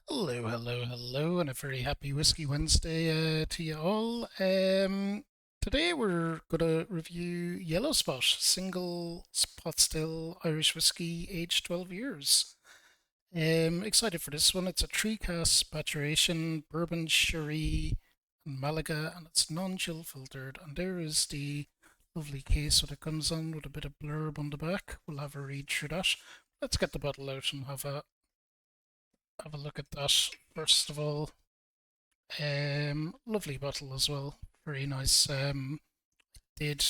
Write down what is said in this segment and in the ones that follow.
Hello, hello, hello, and a very happy Whiskey Wednesday to you all. Today we're going to review Yellow Spot, single spot still Irish whiskey, aged 12 years. Excited for this one. It's a three cask maturation, bourbon, sherry, and Malaga, and it's non-chill filtered. And there is the lovely case that it comes on with a bit of blurb on the back. We'll have a read through that. Let's get the bottle out and have a look at that first of all. Lovely bottle as well. Very nice. Did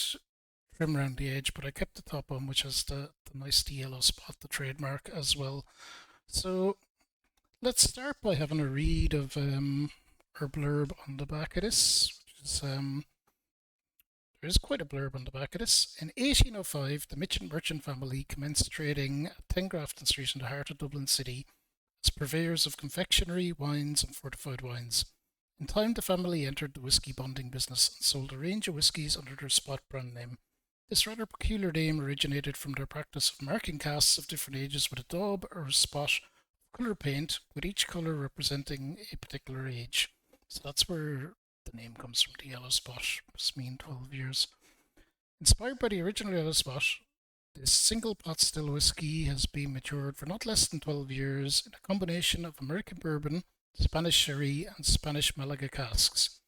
trim around the edge, but I kept the top on, which has the nice yellow spot, the trademark as well. So let's start by having a read of her blurb on the back of this, which is there is quite a blurb on the back of this. In 1805, the Mitchin merchant family commenced trading at 10 Grafton Street in the heart of Dublin City as purveyors of confectionery, wines, and fortified wines. In time, the family entered the whisky bonding business and sold a range of whiskies under their Spot brand name. This rather peculiar name originated from their practice of marking casks of different ages with a daub or a spot of colour paint, with each colour representing a particular age. So that's where the name comes from, the yellow spot, must mean 12 years. Inspired by the original yellow spot, this single pot still whiskey has been matured for not less than 12 years in a combination of American bourbon, Spanish sherry, and Spanish Malaga casks.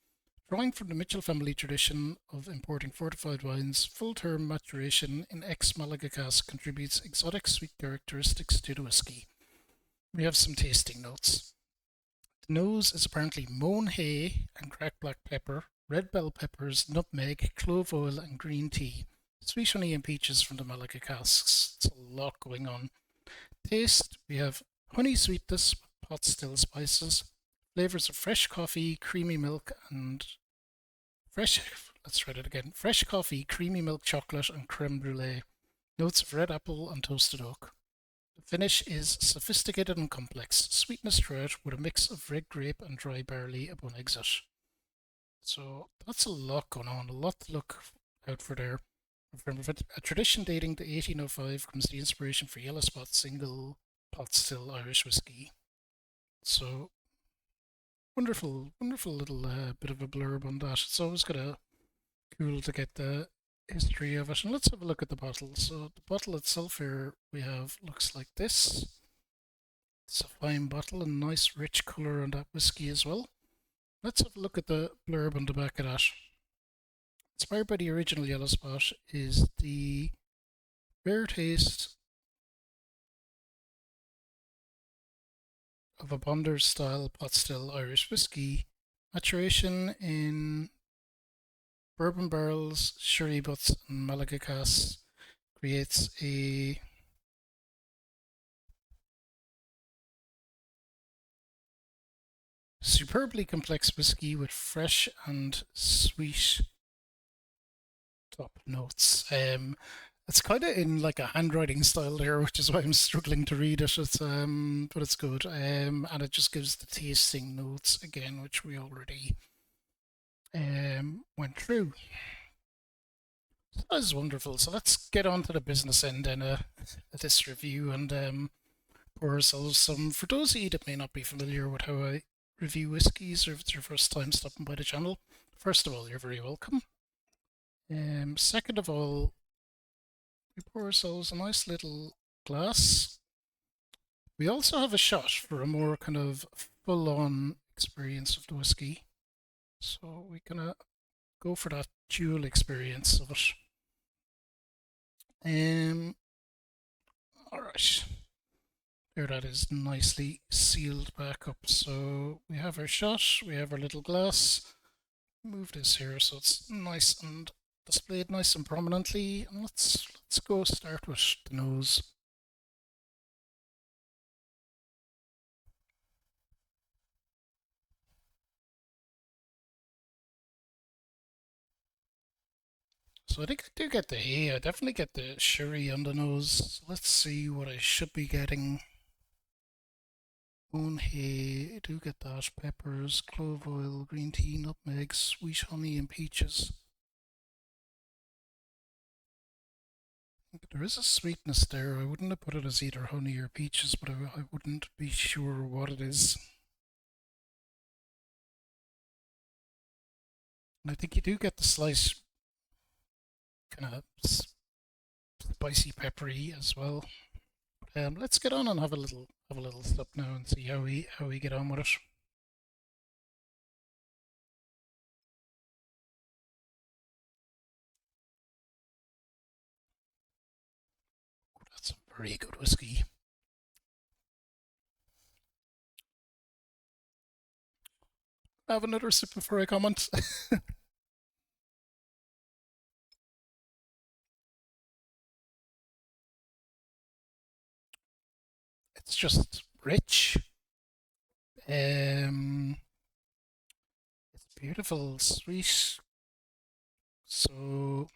Drawing from the Mitchell family tradition of importing fortified wines, full term maturation in ex Malaga cask contributes exotic sweet characteristics to the whiskey. We have some tasting notes. The nose is apparently mown hay and cracked black pepper, red bell peppers, nutmeg, clove oil, and green tea. Sweet honey and peaches from the Malaga casks. It's a lot going on. Taste, we have honey sweetness, pot still spices, flavors of fresh coffee, creamy milk, and fresh. Let's try that again. Fresh coffee, creamy milk chocolate, and creme brulee. Notes of red apple and toasted oak. The finish is sophisticated and complex. Sweetness throughout with a mix of red grape and dry barley upon exit. So that's a lot going on, a lot to look out for there. From a tradition dating to 1805 comes the inspiration for Yellow Spot single pot still Irish whiskey. So wonderful, wonderful little bit of a blurb on that. It's always cool to get the history of it. And let's have a look at the bottle. So the bottle itself here we have looks like this. It's a fine bottle and nice rich colour on that whiskey as well. Let's have a look at the blurb on the back of that. Inspired by the original Yellow Spot is the rare taste of a Bonders style pot still Irish whiskey. Maturation in bourbon barrels, sherry butts, and Malaga casks creates a superbly complex whiskey with fresh and sweet top notes. It's kind of in like a handwriting style there, which is why I'm struggling to read it. But it's good. And it just gives the tasting notes again, which we already went through. So that is wonderful. So let's get on to the business end then of this review and pour ourselves some. For those of you that may not be familiar with how I review whiskies, or if it's your first time stopping by the channel, first of all, you're very welcome. Second of all, we pour ourselves a nice little glass. We also have a shot for a more kind of full-on experience of the whiskey. So we're gonna go for that dual experience of it. All right. There, that is nicely sealed back up. So we have our shot, we have our little glass. Move this here so it's nice and displayed nice and prominently. And let's go start with the nose. So I think I do get the hay. I definitely get the sherry on the nose. So let's see what I should be getting. Mown hay, I do get that. Peppers, clove oil, green tea, nutmeg, sweet honey, and peaches. There is a sweetness there. I wouldn't have put it as either honey or peaches, but I wouldn't be sure what it is. And I think you do get the slice kind of spicy, peppery as well. Let's get on and have a little sip now and see how we get on with it. That's a very good whiskey. Have another sip before I comment. It's just rich. It's beautiful, sweet. So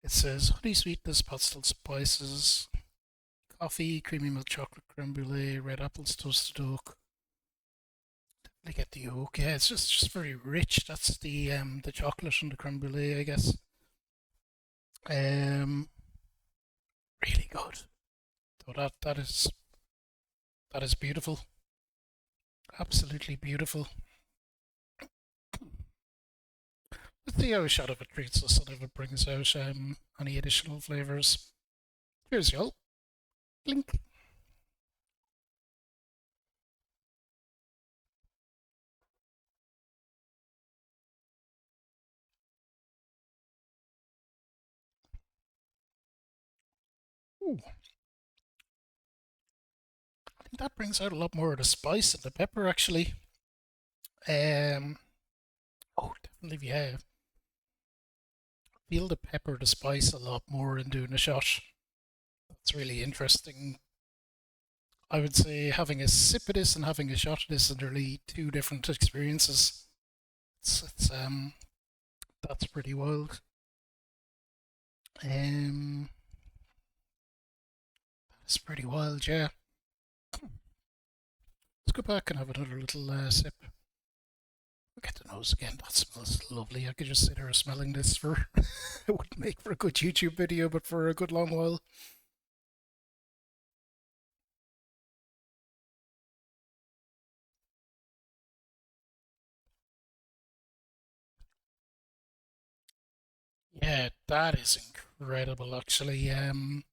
it says honey sweetness, pastel spices, coffee, creamy milk chocolate, creme brulee, red apples, toasted oak. They get the oak. Yeah, it's just very rich. That's the chocolate and the creme brulee, I guess. Really good. So that is beautiful. Absolutely beautiful. Let's see how a shot of it treats us and if it brings out any additional flavours. Cheers, y'all. Blink. Ooh. I think that brings out a lot more of the spice and the pepper, actually. Oh, definitely, yeah. Feel the pepper, the spice a lot more in doing a shot. That's really interesting. I would say having a sip of this and having a shot of this are really two different experiences. It's that's pretty wild. That's pretty wild, yeah. Let's go back and have another little sip. Look at the nose again. That smells lovely. I could just sit there smelling this for. It wouldn't make for a good YouTube video, but for a good long while. Yeah, that is incredible. Actually, it's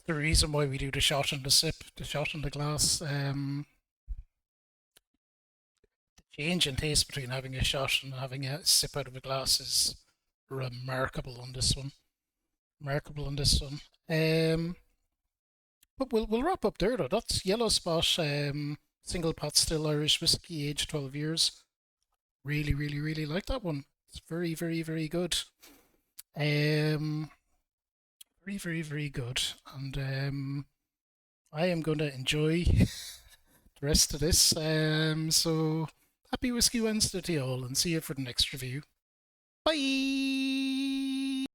the reason why we do the shot and the sip, the shot and the glass. The change in taste between having a shot and having a sip out of a glass is remarkable on this one. Remarkable on this one. But we'll wrap up there though. That's Yellow Spot, single pot still Irish whiskey, aged 12 years. Really, really, really like that one. It's very, very, very good. Very, very, very good. And I am going to enjoy the rest of this. So happy Whiskey Wednesday to you all, and see you for the next review. Bye!